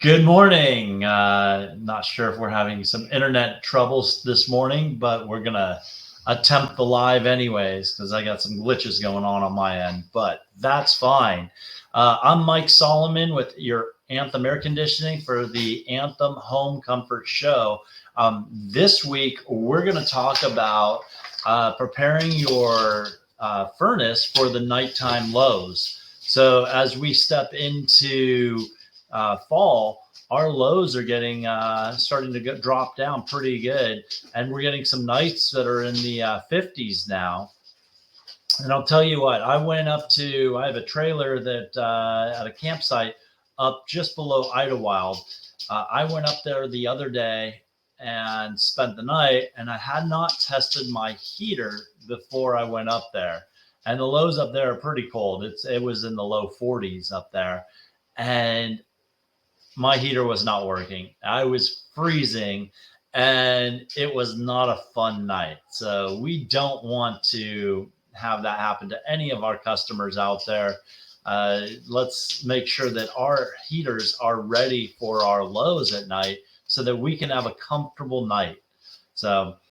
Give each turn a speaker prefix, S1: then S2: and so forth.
S1: Good morning. Not sure if we're having some internet troubles this morning, but we're going to attempt the live anyways because I got some glitches going on my end, but that's fine. I'm Mike Solomon with your Anthem Air Conditioning for the Anthem Home Comfort Show. This week, we're going to talk about preparing your furnace for the nighttime lows. So as we step into fall, our lows are getting starting to drop down pretty good, and we're getting some nights that are in the 50s now. And I'll tell you what, I have a trailer that at a campsite up just below Idlewild. I went up there the other day and spent the night, and I had not tested my heater before I went up there. And the lows up there are pretty cold. It was in the low 40s up there, and my heater was not working. I was freezing, and it was not a fun night. So we don't want to have that happen to any of our customers out there. Let's make sure that our heaters are ready for our lows at night so that we can have a comfortable night. So